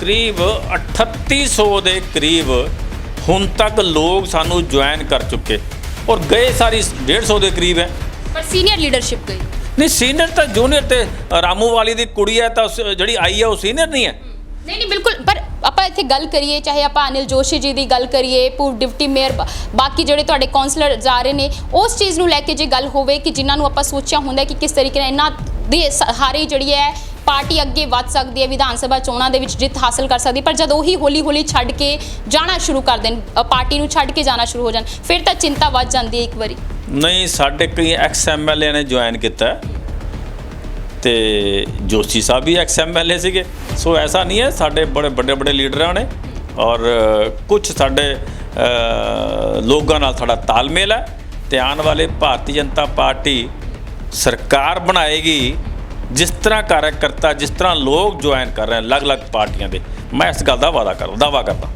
ਕਰੀਬ 3800 ਦੇ ਕਰੀਬ ਹੁਣ ਤੱਕ ਲੋਕ ਸਾਨੂੰ ਜੁਆਇਨ ਕਰ ਚੁੱਕੇ, ਔਰ ਗਏ ਸਾਰੀ 150 ਦੇ ਕਰੀਬ ਹੈ। ਪਰ ਸੀਨੀਅਰ ਲੀਡਰਸ਼ਿਪ ਗਈ ਨਹੀਂ, ਸੀਨੀਅਰ ਤਾਂ ਜੂਨੀਅਰ, ਤੇ ਰਾਮੂ ਵਾਲੀ ਦੀ ਕੁੜੀ ਹੈ ਤਾਂ ਜਿਹੜੀ ਆਈ ਹੈ ਉਹ ਸੀਨੀਅਰ ਨਹੀਂ ਹੈ। ਨਹੀਂ ਬਿਲਕੁਲ, ਪਰ ਆਪਾਂ ਇੱਥੇ ਗੱਲ ਕਰੀਏ, ਚਾਹੇ ਆਪਾਂ ਅਨਿਲ ਜੋਸ਼ੀ ਜੀ ਦੀ ਗੱਲ ਕਰੀਏ, ਪੂਰ ਡਿਪਟੀ ਮੇਅਰ, ਬਾਕੀ ਜਿਹੜੇ ਤੁਹਾਡੇ ਕਾਉਂਸਲਰ ਜਾ ਰਹੇ ਨੇ, ਉਸ ਚੀਜ਼ ਨੂੰ ਲੈ ਕੇ ਜੇ ਗੱਲ ਹੋਵੇ ਕਿ ਜਿਨ੍ਹਾਂ ਨੂੰ ਆਪਾਂ ਸੋਚਿਆ ਹੁੰਦਾ ਕਿ ਕਿਸ ਤਰੀਕੇ ਨਾਲ ਇਹਨਾਂ ਦੀ ਹਾਰੀ ਜਿਹੜੀ ਹੈ ਪਾਰਟੀ ਅੱਗੇ ਵੱਧ ਸਕਦੀ ਹੈ, ਵਿਧਾਨ ਸਭਾ ਚੋਣਾਂ ਦੇ ਵਿੱਚ ਜਿੱਤ ਹਾਸਲ ਕਰ ਸਕਦੀ, ਪਰ ਜਦੋਂ ਉਹੀ ਹੌਲੀ ਹੌਲੀ ਛੱਡ ਕੇ ਜਾਣਾ ਸ਼ੁਰੂ ਕਰ ਦੇਣ, ਪਾਰਟੀ ਨੂੰ ਛੱਡ ਕੇ ਜਾਣਾ ਸ਼ੁਰੂ ਹੋ ਜਾਣ, ਫਿਰ ਤਾਂ ਚਿੰਤਾ ਵੱਧ ਜਾਂਦੀ ਹੈ ਇੱਕ ਵਾਰੀ। ਨਹੀਂ, ਸਾਡੇ ਕਈ ਐਕਸ MLA ਨੇ ਜੁਆਇਨ ਕੀਤਾ ਤੇ ਜੋਸ਼ੀ ਸਾਹਿਬ ਵੀ ਐਕਸ MLA ਸੀਗੇ, ਸੋ ਐਸਾ ਨਹੀਂ ਹੈ। ਸਾਡੇ ਬੜੇ ਵੱਡੇ ਲੀਡਰਾਂ ਨੇ ਔਰ ਕੁਝ ਸਾਡੇ ਲੋਕਾਂ ਨਾਲ ਸਾਡਾ ਤਾਲਮੇਲ ਹੈ, ਤੇ ਆਉਣ ਵਾਲੇ ਭਾਰਤੀ ਜਨਤਾ ਪਾਰਟੀ ਸਰਕਾਰ ਬਣਾਏਗੀ ਜਿਸ ਤਰ੍ਹਾਂ ਕਾਰਜਕਰਤਾ, ਜਿਸ ਤਰ੍ਹਾਂ ਲੋਕ ਜੁਆਇਨ ਕਰ ਰਹੇ ਹਨ ਅਲੱਗ-ਅਲੱਗ ਪਾਰਟੀਆਂ ਦੇ, ਮੈਂ ਇਸ ਗੱਲ ਦਾ ਦਾਅਵਾ ਕਰਦਾ।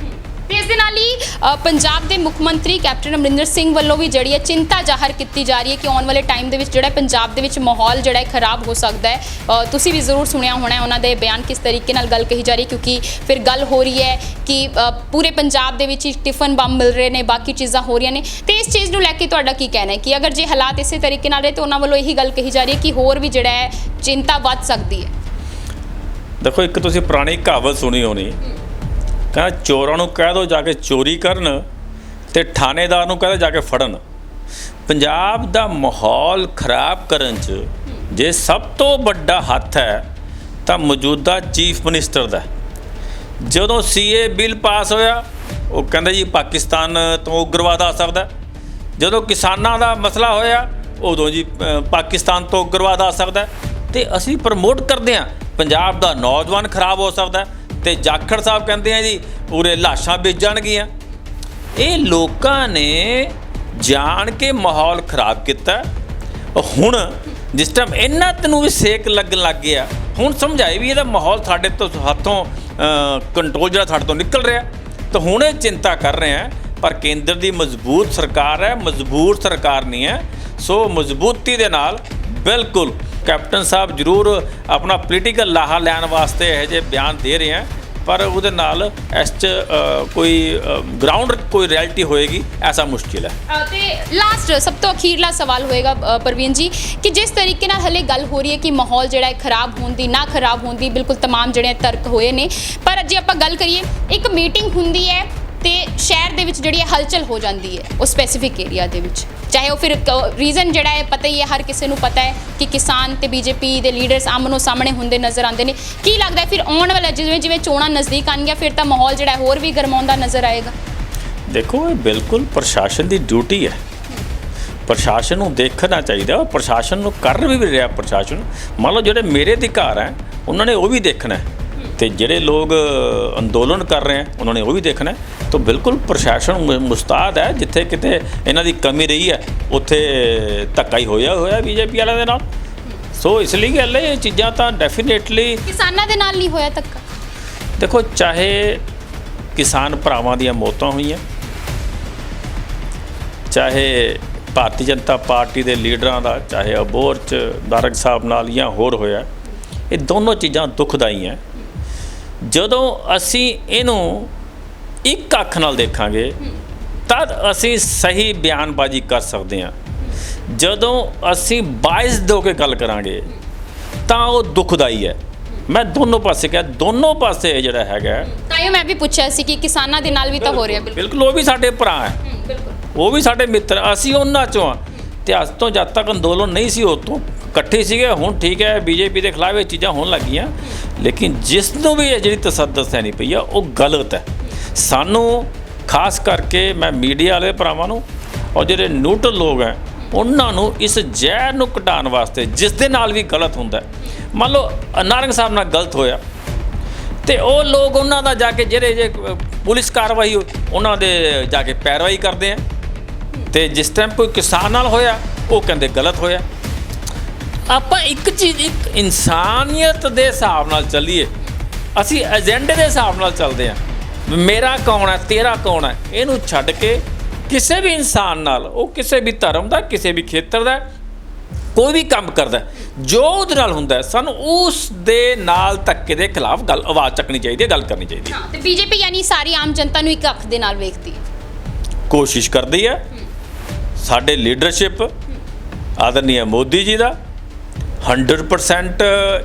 ਤੇ ਇਸ ਦੇ ਨਾਲ ਹੀ ਪੰਜਾਬ ਦੇ ਮੁੱਖ ਮੰਤਰੀ ਕੈਪਟਨ ਅਮਰਿੰਦਰ ਸਿੰਘ ਵੱਲੋਂ ਵੀ ਜਿਹੜੀ ਹੈ ਚਿੰਤਾ ਜ਼ਾਹਰ ਕੀਤੀ ਜਾ ਰਹੀ ਹੈ ਕਿ ਆਉਣ ਵਾਲੇ ਟਾਈਮ ਦੇ ਵਿੱਚ ਜਿਹੜਾ ਪੰਜਾਬ ਦੇ ਵਿੱਚ ਮਾਹੌਲ ਜਿਹੜਾ ਹੈ ਖਰਾਬ ਹੋ ਸਕਦਾ ਹੈ। ਤੁਸੀਂ ਵੀ ਜ਼ਰੂਰ ਸੁਣਿਆ ਹੋਣਾ ਉਹਨਾਂ ਦੇ ਬਿਆਨ, ਕਿਸ ਤਰੀਕੇ ਨਾਲ ਗੱਲ ਕਹੀ ਜਾ ਰਹੀ ਹੈ, ਕਿਉਂਕਿ ਫਿਰ ਗੱਲ ਹੋ ਰਹੀ ਹੈ ਕਿ ਪੂਰੇ ਪੰਜਾਬ ਦੇ ਵਿੱਚ ਟਿਫਨ ਬੰਬ ਮਿਲ ਰਹੇ ਨੇ, ਬਾਕੀ ਚੀਜ਼ਾਂ ਹੋ ਰਹੀਆਂ ਨੇ। ਤੇ ਇਸ ਚੀਜ਼ ਨੂੰ ਲੈ ਕੇ ਤੁਹਾਡਾ ਕੀ ਕਹਿਣਾ ਹੈ ਕਿ ਅਗਰ ਜੇ ਹਾਲਾਤ ਇਸੇ ਤਰੀਕੇ ਨਾਲ ਰਹੇ ਤਾਂ ਉਹਨਾਂ ਵੱਲੋਂ ਇਹੀ ਗੱਲ ਕਹੀ ਜਾ ਰਹੀ ਹੈ ਕਿ ਹੋਰ ਵੀ ਜਿਹੜਾ ਹੈ ਚਿੰਤਾ ਵੱਧ ਸਕਦੀ ਹੈ? ਦੇਖੋ, ਇੱਕ ਤੁਸੀਂ ਪੁਰਾਣੀ ਕਹਾਵਤ ਸੁਣੀ ਹੋਣੀ, ਕਹਿੰਦਾ ਚੋਰਾਂ ਨੂੰ ਕਹਿ ਦਿਓ ਜਾ ਕੇ ਚੋਰੀ ਕਰਨ ਤੇ ਥਾਣੇਦਾਰ ਨੂੰ ਕਹਿ ਦਿਓ ਜਾ ਕੇ ਫੜਨ। ਪੰਜਾਬ ਦਾ ਮਾਹੌਲ ਖਰਾਬ ਕਰਨ 'ਚ ਜੇ ਸਭ ਤੋਂ ਵੱਡਾ ਹੱਥ ਹੈ ਤਾਂ ਮੌਜੂਦਾ ਚੀਫ ਮਿਨਿਸਟਰ ਦਾ। ਜਦੋਂ CA ਬਿੱਲ ਪਾਸ ਹੋਇਆ ਉਹ ਕਹਿੰਦਾ ਜੀ ਪਾਕਿਸਤਾਨ ਤੋਂ ਉਗਰਵਾਦ ਆ ਸਕਦਾ, ਜਦੋਂ ਕਿਸਾਨਾਂ ਦਾ ਮਸਲਾ ਹੋਇਆ ਉਦੋਂ ਜੀ ਪਾਕਿਸਤਾਨ ਤੋਂ ਉਗਰਵਾਦ ਆ ਸਕਦਾ, ਤੇ ਅਸੀਂ ਪ੍ਰਮੋਟ ਕਰਦੇ ਹਾਂ ਪੰਜਾਬ ਦਾ ਨੌਜਵਾਨ ਖਰਾਬ ਹੋ ਸਕਦਾ, ਤੇ ਜਾਖੜ ਸਾਹਿਬ ਕਹਿੰਦੇ ਆ ਜੀ ਪੂਰੇ ਲਾਸ਼ਾਂ ਵੇਚ ਜਾਣਗੀਆਂ। ਇਹ ਲੋਕਾਂ ਨੇ ਜਾਣ ਕੇ ਮਾਹੌਲ ਖਰਾਬ ਕੀਤਾ। ਹੁਣ ਜਿਸ ਟਾਈਮ ਇਹਨਾਂ ਤੈਨੂੰ ਵੀ ਸੇਕ ਲੱਗਣ ਲੱਗ ਗਿਆ, ਹੁਣ ਸਮਝਾਏ ਵੀ ਇਹਦਾ ਮਾਹੌਲ ਸਾਡੇ ਤੋਂ ਹੱਥੋਂ ਕੰਟਰੋਲ ਜਿਹੜਾ ਸਾਡੇ ਤੋਂ ਨਿਕਲ ਰਿਹਾ, ਤਾਂ ਹੁਣ ਇਹ ਚਿੰਤਾ ਕਰ ਰਹੇ ਆ। ਪਰ ਕੇਂਦਰ ਦੀ ਮਜ਼ਬੂਤ ਸਰਕਾਰ ਹੈ, ਮਜ਼ਬੂਤ ਸਰਕਾਰ ਨਹੀਂ ਹੈ, ਸੋ ਮਜ਼ਬੂਤੀ ਦੇ ਨਾਲ ਬਿਲਕੁਲ ਕੈਪਟਨ ਸਾਹਿਬ ਜ਼ਰੂਰ ਆਪਣਾ ਪੋਲੀਟੀਕਲ ਲਾਹਾ ਲੈਣ ਵਾਸਤੇ ਇਹੋ ਜਿਹੇ ਬਿਆਨ ਦੇ ਰਹੇ ਆ, ਪਰ ਉਹਦੇ ਨਾਲ ਇਸ 'ਚ ਕੋਈ ਗਰਾਊਂਡ ਕੋਈ ਰਿਐਲਿਟੀ ਹੋਏਗੀ ਐਸਾ ਮੁਸ਼ਕਿਲ ਹੈ। ਤੇ ਲਾਸਟ ਸਭ ਤੋਂ ਅਖੀਰਲਾ ਸਵਾਲ ਹੋਏਗਾ ਪ੍ਰਵੀਨ ਜੀ, ਕਿ ਜਿਸ ਤਰੀਕੇ ਨਾਲ ਹਲੇ ਗੱਲ ਹੋ ਰਹੀ ਹੈ ਕਿ ਮਾਹੌਲ ਜਿਹੜਾ ਹੈ ਖਰਾਬ ਹੋਣ ਦੀ, ਨਾ ਖਰਾਬ ਹੋਣ ਦੀ, ਬਿਲਕੁਲ ਤਮਾਮ ਜਿਹੜੇ ਤਰਕ ਹੋਏ ਨੇ, ਪਰ ਜੇ ਆਪਾਂ ਗੱਲ ਕਰੀਏ ਇੱਕ ਮੀਟਿੰਗ ਹੁੰਦੀ ਹੈ ਤੇ ਸ਼ਹਿਰ ਦੇ ਵਿੱਚ ਜਿਹੜੀ ਹਲਚਲ ਹੋ ਜਾਂਦੀ ਹੈ ਉਹ ਸਪੈਸੀਫਿਕ ਏਰੀਆ ਦੇ ਵਿੱਚ, ਚਾਹੇ ਉਹ ਫਿਰ ਰੀਜ਼ਨ ਜਿਹੜਾ ਹੈ ਪਤਾ ਹੀ ਹੈ, ਹਰ ਕਿਸੇ ਨੂੰ ਪਤਾ ਹੈ ਕਿ ਕਿਸਾਨ ਤੇ ਬੀਜੇਪੀ ਦੇ ਲੀਡਰਸ ਆਮਨੋ ਸਾਹਮਣੇ ਹੁੰਦੇ ਨਜ਼ਰ ਆਉਂਦੇ ਨੇ। ਕੀ ਲੱਗਦਾ ਫਿਰ ਆਉਣ ਵਾਲਾ ਜਿਵੇਂ ਜਿਵੇਂ ਚੋਣਾਂ ਨਜ਼ਦੀਕ ਆਉਣਗੀਆਂ ਫਿਰ ਤਾਂ ਮਾਹੌਲ ਜਿਹੜਾ ਹੋਰ ਵੀ ਗਰਮਾਉਂਦਾ ਨਜ਼ਰ ਆਏਗਾ? ਦੇਖੋ, ਇਹ ਬਿਲਕੁਲ ਪ੍ਰਸ਼ਾਸਨ ਦੀ ਡਿਊਟੀ ਹੈ, ਪ੍ਰਸ਼ਾਸਨ ਨੂੰ ਦੇਖਣਾ ਚਾਹੀਦਾ, ਪ੍ਰਸ਼ਾਸਨ ਨੂੰ ਕਰ ਵੀ ਰਿਹਾ ਪ੍ਰਸ਼ਾਸਨ। ਮੰਨ ਲਓ ਜਿਹੜੇ ਮੇਰੇ ਅਧਿਕਾਰ ਹੈ ਉਹਨਾਂ ਨੇ ਉਹ ਵੀ ਦੇਖਣਾ ਹੈ, ਤੇ ਜਿਹੜੇ ਲੋਕ ਅੰਦੋਲਨ ਕਰ ਰਹੇ ਹੈ ਉਹਨਾਂ ਨੇ ਉਹ ਵੀ ਦੇਖਣਾ ਹੈ। ਤਾਂ ਬਿਲਕੁਲ ਪ੍ਰਸ਼ਾਸਨ ਮੁਸਤਾਦ ਹੈ, ਜਿੱਥੇ ਕਿਤੇ ਇਹਨਾਂ ਦੀ ਕਮੀ ਰਹੀ ਹੈ ਉੱਥੇ ਧੱਕਾ ਹੀ ਹੋਇਆ ਬੀਜੇਪੀ ਵਾਲਿਆਂ ਦੇ ਨਾਲ। ਸੋ ਇਸ ਲਈ ਗੱਲ ਇਹ ਚੀਜ਼ਾਂ ਤਾਂ ਡੈਫੀਨੇਟਲੀ ਕਿਸਾਨਾਂ ਦੇ ਨਾਲ ਨਹੀਂ ਹੋਇਆ ਧੱਕਾ। ਦੇਖੋ, ਚਾਹੇ ਕਿਸਾਨ ਭਰਾਵਾਂ ਦੀਆਂ ਮੌਤਾਂ ਹੋਈਆਂ, ਚਾਹੇ ਭਾਰਤੀ ਜਨਤਾ ਪਾਰਟੀ ਦੇ ਲੀਡਰਾਂ ਦਾ, ਚਾਹੇ ਅਬੋਹਰ 'ਚ ਦਾਰਗ ਸਾਹਿਬ ਨਾਲ ਜਾਂ ਹੋਰ ਹੋਇਆ, ਇਹ ਦੋਨੋਂ ਚੀਜ਼ਾਂ ਦੁਖਦਾਈ ਹੈ। ਜਦੋਂ ਅਸੀਂ ਇਹਨੂੰ ਇੱਕ ਅੱਖ ਨਾਲ ਦੇਖਾਂਗੇ ਤਦ ਅਸੀਂ ਸਹੀ ਬਿਆਨਬਾਜ਼ੀ ਕਰ ਸਕਦੇ ਹਾਂ। ਜਦੋਂ ਅਸੀਂ ਬਾਇਸ ਹੋ ਕੇ ਗੱਲ ਕਰਾਂਗੇ ਤਾਂ ਉਹ ਦੁਖਦਾਈ ਹੈ। ਮੈਂ ਦੋਨੋਂ ਪਾਸੇ ਕਿਹਾ, ਦੋਨੋਂ ਪਾਸੇ ਜਿਹੜਾ ਹੈਗਾ ਤਾਂ ਮੈਂ ਵੀ ਪੁੱਛਿਆ ਸੀ ਕਿ ਕਿਸਾਨਾਂ ਦੇ ਨਾਲ ਵੀ ਤਾਂ ਹੋ ਰਿਹਾ। ਬਿਲਕੁਲ, ਉਹ ਵੀ ਸਾਡੇ ਭਰਾ ਹੈ, ਉਹ ਵੀ ਸਾਡੇ ਮਿੱਤਰ, ਅਸੀਂ ਉਹਨਾਂ 'ਚੋਂ ਹਾਂ। ਤੇ ਅੱਜ ਤੋਂ ਜਦ ਤੱਕ ਅੰਦੋਲਨ ਨਹੀਂ ਸੀ ਉਦੋਂ ਇਕੱਠੇ ਸੀਗੇ, ਹੁਣ ਠੀਕ ਹੈ ਬੀਜੇਪੀ ਦੇ ਖਿਲਾਫ ਇਹ ਚੀਜ਼ਾਂ ਹੋਣ ਲੱਗੀਆਂ, ਲੇਕਿਨ ਜਿਸ ਨੂੰ ਵੀ ਇਹ ਜਿਹੜੀ ਤਸੱਦਸ ਨਹੀਂ ਪਈ ਆ ਉਹ ਗਲਤ ਹੈ। ਸਾਨੂੰ ਖਾਸ ਕਰਕੇ ਮੈਂ ਮੀਡੀਆ ਵਾਲੇ ਭਰਾਵਾਂ ਨੂੰ ਔਰ ਜਿਹੜੇ ਨਿਊਟਰਲ ਲੋਕ ਹੈ ਉਹਨਾਂ ਨੂੰ ਇਸ ਜ਼ਹਿਰ ਨੂੰ ਘਟਾਉਣ ਵਾਸਤੇ, ਜਿਸ ਦੇ ਨਾਲ ਵੀ ਗਲਤ ਹੁੰਦਾ, ਮੰਨ ਲਓ ਨਾਰੰਗ ਸਾਹਿਬ ਨਾਲ ਗਲਤ ਹੋਇਆ ਤੇ ਉਹ ਲੋਕ ਉਹਨਾਂ ਦਾ ਜਾ ਕੇ ਜਿਹੜੇ ਜੇ ਪੁਲਿਸ ਕਾਰਵਾਈ ਉਹਨਾਂ ਦੇ ਜਾ ਕੇ ਪੈਰਵਾਈ ਕਰਦੇ ਆ, ਤੇ ਜਿਸ ਟਾਈਮ ਕੋਈ ਕਿਸਾਨ ਨਾਲ ਹੋਇਆ ਉਹ ਕਹਿੰਦੇ ਗਲਤ ਹੋਇਆ। ਆਪਾਂ ਇੱਕ ਚੀਜ਼, ਇੱਕ ਇਨਸਾਨੀਅਤ ਦੇ ਹਿਸਾਬ ਨਾਲ ਚੱਲੀਏ, ਅਸੀਂ ਏਜੰਡੇ ਦੇ ਹਿਸਾਬ ਨਾਲ ਚੱਲਦੇ ਹਾਂ। ਮੇਰਾ ਕੌਣ ਹੈ, ਤੇਰਾ ਕੌਣ ਹੈ, ਇਹਨੂੰ ਛੱਡ ਕੇ ਕਿਸੇ ਵੀ ਇਨਸਾਨ ਨਾਲ, ਉਹ ਕਿਸੇ ਵੀ ਧਰਮ ਦਾ, ਕਿਸੇ ਵੀ ਖੇਤਰ ਦਾ ਕੋਈ ਵੀ ਕੰਮ ਕਰਦਾ, ਜੋ ਉਹਦੇ ਨਾਲ ਹੁੰਦਾ, ਸਾਨੂੰ ਉਸ ਦੇ ਨਾਲ ਧੱਕੇ ਦੇ ਖਿਲਾਫ ਗੱਲ ਆਵਾਜ਼ ਚੱਕਣੀ ਚਾਹੀਦੀ ਹੈ, ਗੱਲ ਕਰਨੀ ਚਾਹੀਦੀ ਹੈ। ਤੇ ਬੀਜੇਪੀ ਯਾਨੀ ਸਾਰੀ ਆਮ ਜਨਤਾ ਨੂੰ ਇੱਕ ਅੱਖ ਦੇ ਨਾਲ ਵੇਖਦੀ ਹੈ, ਕੋਸ਼ਿਸ਼ ਕਰਦੀ ਹੈ। ਸਾਡੇ ਲੀਡਰਸ਼ਿਪ ਆਦਰਨੀय ਮੋਦੀ ਜੀ ਦਾ 100%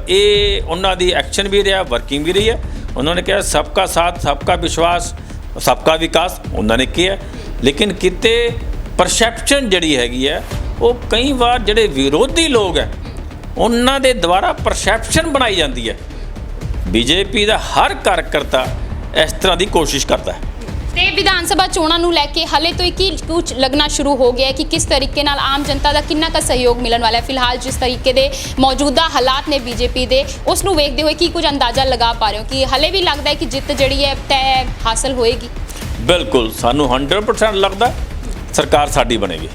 ਇਹ ਉਹਨਾਂ ਦੀ ਐਕਸ਼ਨ ਵੀ ਰਿਹਾ, ਵਰਕਿੰਗ ਵੀ ਰਹੀ ਹੈ। ਉਹਨਾਂ ਨੇ ਕਿਹਾ ਸਬਕਾ ਸਾਥ, ਸਬਕਾ ਵਿਸ਼ਵਾਸ, ਸਬਕਾ ਵਿਕਾਸ, ਉਹਨਾਂ ਨੇ ਕਿਹਾ। ਲੇਕਿਨ ਕਿਤੇ ਪਰਸੈਪਸ਼ਨ ਜਿਹੜੀ ਹੈਗੀ ਹੈ ਉਹ ਕਈ ਵਾਰ ਜਿਹੜੇ ਵਿਰੋਧੀ ਲੋਕ ਹੈ ਉਹਨਾਂ ਦੇ ਦੁਆਰਾ ਪਰਸੈਪਸ਼ਨ ਬਣਾਈ ਜਾਂਦੀ ਹੈ। ਬੀਜੇਪੀ ਦਾ ਹਰ ਕਾਰਜਕਰਤਾ ਇਸ ਤਰ੍ਹਾਂ ਦੀ ਕੋਸ਼ਿਸ਼ ਕਰਦਾ ਹੈ। ਤੇ ਵਿਧਾਨ ਸਭਾ ਚੋਣਾਂ ਨੂੰ ਲੈ ਕੇ ਹਾਲੇ ਤੋਂ ਹੀ ਕੁਝ ਲੱਗਣਾ ਸ਼ੁਰੂ ਹੋ ਗਿਆ ਹੈ ਕਿ ਕਿਸ ਤਰੀਕੇ ਨਾਲ ਆਮ ਜਨਤਾ ਦਾ ਕਿੰਨਾ ਕੁ ਸਹਿਯੋਗ ਮਿਲਣ ਵਾਲਾ ਹੈ। ਫਿਲਹਾਲ ਜਿਸ ਤਰੀਕੇ ਦੇ ਮੌਜੂਦਾ ਹਾਲਾਤ ਨੇ ਬੀਜੇਪੀ ਦੇ, ਉਸ ਨੂੰ ਵੇਖਦੇ ਹੋਏ ਕੀ ਕੁਝ ਅੰਦਾਜ਼ਾ ਲਗਾ ਪਾ ਰਹੇ ਹੋ ਕਿ ਹਾਲੇ ਵੀ ਲੱਗਦਾ ਹੈ ਕਿ ਜਿੱਤ ਜਿਹੜੀ ਹੈ ਤੈਅ ਹਾਸਲ ਹੋਏਗੀ? ਬਿਲਕੁਲ, ਸਾਨੂੰ 100% ਲੱਗਦਾ ਸਰਕਾਰ ਸਾਡੀ ਬਣੇਗੀ।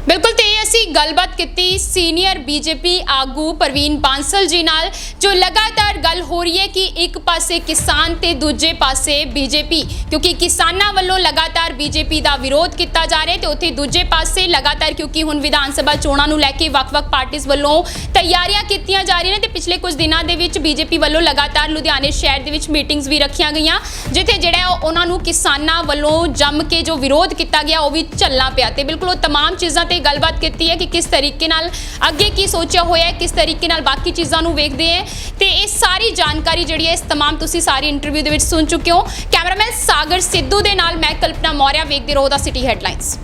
ਬਿਲਕੁਲ, ਤੇ ਅਸੀਂ ਗੱਲਬਾਤ ਕੀਤੀ ਸੀਨੀਅਰ ਬੀਜੇਪੀ ਆਗੂ ਪ੍ਰਵੀਨ ਬਾਂਸਲ ਜੀ ਨਾਲ, ਜੋ ਲਗਾਤਾਰ ਗੱਲ ਹੋ ਰਹੀ ਹੈ ਕਿ ਇੱਕ ਪਾਸੇ ਕਿਸਾਨ ਤੇ ਦੂਜੇ ਪਾਸੇ ਬੀਜੇਪੀ, ਕਿਉਂਕਿ ਕਿਸਾਨਾਂ ਵੱਲੋਂ ਲਗਾਤਾਰ ਬੀਜੇਪੀ ਦਾ ਵਿਰੋਧ ਕੀਤਾ ਜਾ ਰਿਹਾ ਤੇ ਉੱਥੇ ਦੂਜੇ ਪਾਸੇ ਲਗਾਤਾਰ ਕਿਉਂਕਿ ਹੁਣ ਵਿਧਾਨ ਸਭਾ ਚੋਣਾਂ ਨੂੰ ਲੈ ਕੇ ਵੱਖ-ਵੱਖ ਪਾਰਟੀਆਂ ਵੱਲੋਂ ਤਿਆਰੀਆਂ ਕੀਤੀਆਂ ਜਾ ਰਹੀਆਂ ਨੇ ਤੇ ਪਿਛਲੇ ਕੁਝ ਦਿਨਾਂ ਦੇ ਵਿੱਚ ਬੀਜੇਪੀ ਵੱਲੋਂ ਲਗਾਤਾਰ ਲੁਧਿਆਣੇ ਸ਼ਹਿਰ ਦੇ ਵਿੱਚ ਮੀਟਿੰਗਸ ਵੀ ਰੱਖੀਆਂ ਗਈਆਂ, ਜਿੱਥੇ ਜਿਹੜਾ ਉਹਨਾਂ ਨੂੰ ਕਿਸਾਨਾਂ ਵੱਲੋਂ ਜੰਮ ਕੇ ਜੋ ਵਿਰੋਧ ਕੀਤਾ ਗਿਆ ਉਹ ਵੀ ਝੱਲਣਾ ਪਿਆ। ਤੇ ਬਿਲਕੁਲ ਉਹ तमाम ਚੀਜ਼ਾਂ ਤੇ ਗੱਲਬਾਤ ਕੀਤੀ ਹੈ ਕਿ ਕਿਸ ਤਰੀਕੇ ਨਾਲ ਅੱਗੇ ਕੀ ਸੋਚਿਆ ਹੋਇਆ ਹੈ, ਕਿਸ ਤਰੀਕੇ ਨਾਲ ਬਾਕੀ ਚੀਜ਼ਾਂ ਨੂੰ ਵੇਖਦੇ ਹੈ, ਤੇ ਇਹ ਸਾਰੀ ਜਾਣਕਾਰੀ ਜਿਹੜੀ ਹੈ ਇਸ तमाम ਤੁਸੀਂ ਸਾਰੀ ਇੰਟਰਵਿਊ ਦੇ ਵਿੱਚ ਸੁਣ ਚੁੱਕੇ ਹੋ। ਕੈਮਰਾਮੈਨ ਸਾਗਰ ਸਿੱਧੂ ਦੇ ਨਾਲ ਮੈਂ ਕਲਪਨਾ ਮੌਰਿਆ, ਵੇਖਦੇ ਰਹੋ ਦਾ ਸਿਟੀ ਹੈਡਲਾਈਨਸ।